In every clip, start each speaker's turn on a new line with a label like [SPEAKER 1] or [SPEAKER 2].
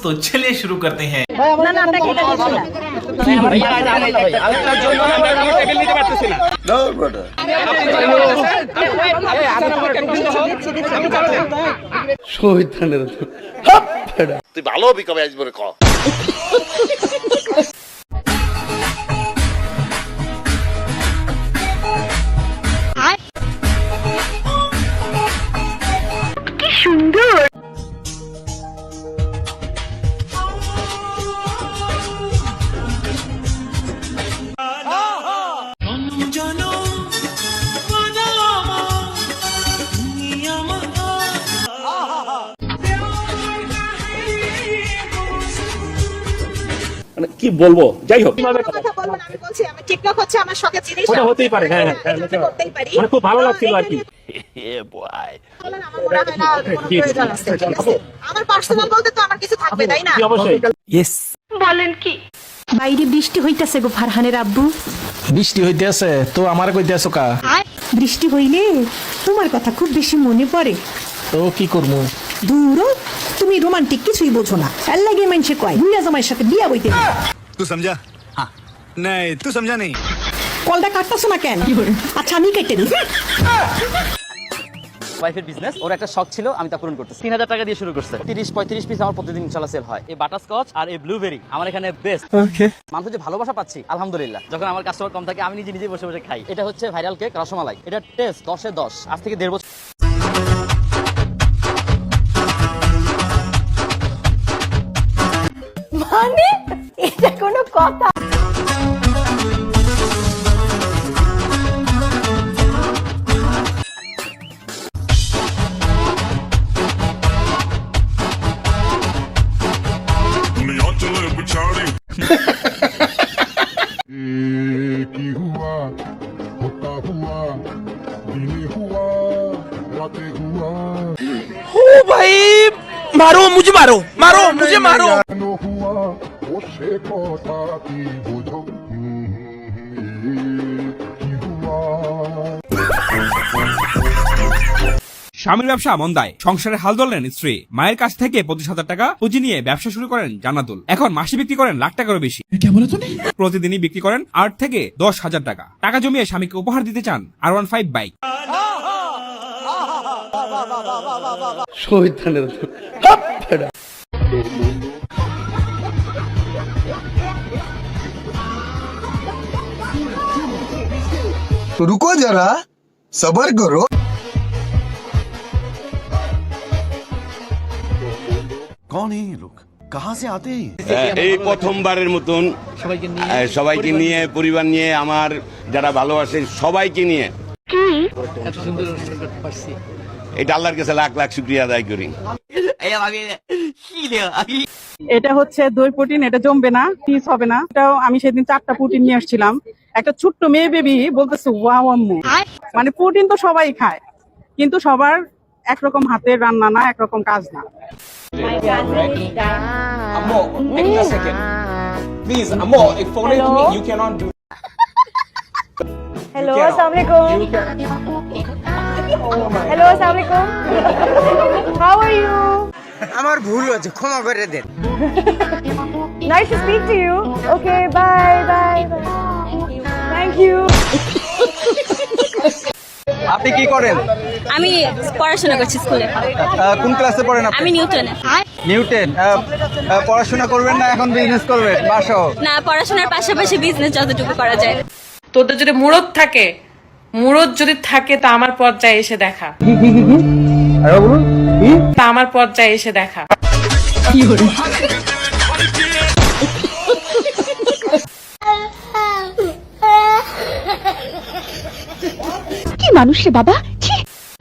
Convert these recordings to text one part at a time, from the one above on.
[SPEAKER 1] तो चलिए शुरू करते हैं।
[SPEAKER 2] না না আপনাকে এটা দিচ্ছি না।
[SPEAKER 3] তুই ভালো হবি কবে আসবো রে ক
[SPEAKER 4] কি বলবো, যাই হোক
[SPEAKER 2] কথা বলবো না, আমি বলছি আমার টিকটক হচ্ছে আমার শখের জিনিস।
[SPEAKER 4] ওটা হতেই পারে, হ্যাঁ
[SPEAKER 2] করতেই পারি।
[SPEAKER 4] মানে খুব ভালো লাগছিল আর কি।
[SPEAKER 2] বলেন, আমার মনে হয় না কোনো প্রয়োজন আছে। আমার পার্সোনাল বলতে তো আমার কিছু থাকবে, তাই না?
[SPEAKER 4] অবশ্যই
[SPEAKER 2] বলেন কি?
[SPEAKER 5] বাইরে বৃষ্টি হইতাছে গো ফারহানের আব্বু।
[SPEAKER 6] বৃষ্টি হইতে আছে তো আমার কইতে আছো কা?
[SPEAKER 5] বৃষ্টি হইলে তোমার কথা খুব বেশি মনে পড়ে।
[SPEAKER 6] তো কি করবো?
[SPEAKER 5] দূর, তুমি রোমান্টিক কিছুই বোঝো না। এর লাগে মানুষে কয় বুইড়া জামাইয়ের সাথে বিয়া বইতে।
[SPEAKER 7] तू समझा? हाँ नहीं तू समझा नहीं।
[SPEAKER 5] কলটা কাটতাছ না কেন? আচ্ছা আমি কেটে দিই।
[SPEAKER 8] ওয়াইফের বিজনেস, ওর একটা শখ ছিল, আমি তা পূরণ করতেছি। 3000 টাকা দিয়ে শুরু করছে। 30-35 পিস আমার প্রতিদিন ইনশাআল্লাহ সেল হয়। এই বাটারস্কচ আর এই ব্লুবেরি আমার এখানে বেস্ট। ওকে, মানুষ যে ভালোবাসা পাচ্ছি আলহামদুলিল্লাহ। যখন আমার কাস্টমার কম থাকে আমি নিজে বসে বসে খাই। এটা হচ্ছে ভাইরাল কেক রসমালাই। এটা টেস্ট 10-এ 10। আজ থেকে 1.5 বছর।
[SPEAKER 2] মানে এটা কোনো কথা?
[SPEAKER 9] की हुआ होता हुआ दिने हुआ रातें हुआ
[SPEAKER 6] ओ भाई मारो मुझे, मारो मारो मुझे, मारो।
[SPEAKER 9] नो हुआ वो से कोता की बुझो की हुआ।
[SPEAKER 10] স্বামীর ব্যবসা মন্দায়, সংসারের হাল ধরলেন স্ত্রী। মায়ের কাছ থেকে 25,000 টাকা পুঁজি নিয়ে ব্যবসা শুরু করেন জান্নাতুল। এখন মাসে বিক্রি করেন লাখ টাকারও বেশি। প্রতিদিনই বিক্রি করেন 8 থেকে 10,000 টাকা। টাকা জমিয়ে স্বামীকে উপহার দিতে চান R15 বাইক।
[SPEAKER 7] रुको जरा सबर करो। कौन है ये लोग, कहाँ से आते हैं?
[SPEAKER 3] এই প্রথমবারের মতন সবাইকে নিয়ে পরিবার নিয়ে আমার যারা ভালোবাসে সবাইকে নিয়ে এটা আল্লাহর কাছে লাখ লাখ শুকরিয়া আদায় করি।
[SPEAKER 11] এটা হচ্ছে দই প্রোটিন, এটা জমবে না, পিস হবে না। এটাও আমি সেদিন 4টা প্রোটিন নিয়ে আসছিলাম। একটা ছোট্ট মেয়ে বেবি বলতেছে ওয়াও আম্মু। মানে প্রোটিন তো সবাই খায়, কিন্তু সবার একরকম হাতের রান্না না, একরকম কাজ না।
[SPEAKER 2] হ্যালো, আসসালামু আলাইকুম। হ্যালো, আসসালামু আলাইকুম। How are you?
[SPEAKER 6] আমার ভুল হয়েছে, ক্ষমা করে দেন।
[SPEAKER 2] Nice to speak to you. Okay, bye bye bye. Thank you.
[SPEAKER 6] আপনি কি করেন?
[SPEAKER 5] আমি পড়াশোনা করছি স্কুলে।
[SPEAKER 6] কোন ক্লাসে পড়েন আপনি?
[SPEAKER 5] আমি নিউটনে।
[SPEAKER 6] নিউটেন। পড়াশোনা করবেন না এখন বিজনেস করবেন? বাসো
[SPEAKER 5] না, পড়াশোনার পাশাপাশি বিজনেস যতটুকু করা যায়।
[SPEAKER 12] তোদের যদি মুরদ যদি থাকে তা আমার পর্যায়ে এসে দেখা। তা আমার পর্যায়ে এসে দেখা।
[SPEAKER 5] কি মানুষ রে বাবা।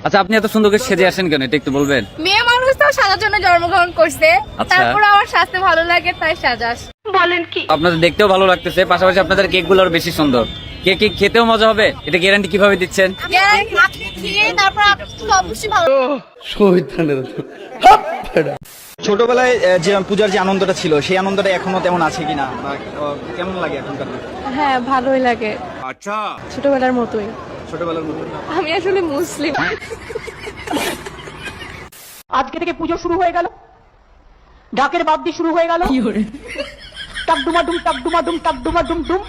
[SPEAKER 8] আচ্ছা, আপনি এত সুন্দর করে সেজে আসেন কেন, এটা একটু বলবেন?
[SPEAKER 2] মেয়ে মানুষ তো সাজার জন্য জন্মগ্রহণ করছে, তারপর আমার সাজতে ভালো লাগে তাই সাজাস। বলেন কি?
[SPEAKER 8] আপনাদের দেখতেও ভালো লাগতেছে, পাশাপাশি আপনাদের কেক গুলো বেশি সুন্দর। কেক খেতেও মজা হবে, এটা গ্যারান্টি কিভাবে দিচ্ছেন?
[SPEAKER 6] ছোটবেলায় যে পূজার যে আনন্দটা ছিল সেই আনন্দটা এখনো তেমন আছে কিনা, কেমন লাগে এখনকার?
[SPEAKER 2] হ্যাঁ, ভালোই লাগে।
[SPEAKER 3] আচ্ছা,
[SPEAKER 2] ছোটবেলার মতোই।
[SPEAKER 6] ছোটবেলার মতো।
[SPEAKER 2] আমি আসলে মুসলিম।
[SPEAKER 5] আজকে থেকে পুজো শুরু হয়ে গেল, ডাকের বাদ দিয়ে শুরু হয়ে গেল টাকডুমা ডুম টাকডুমা ডুম টাকডুমা ডুম ডুম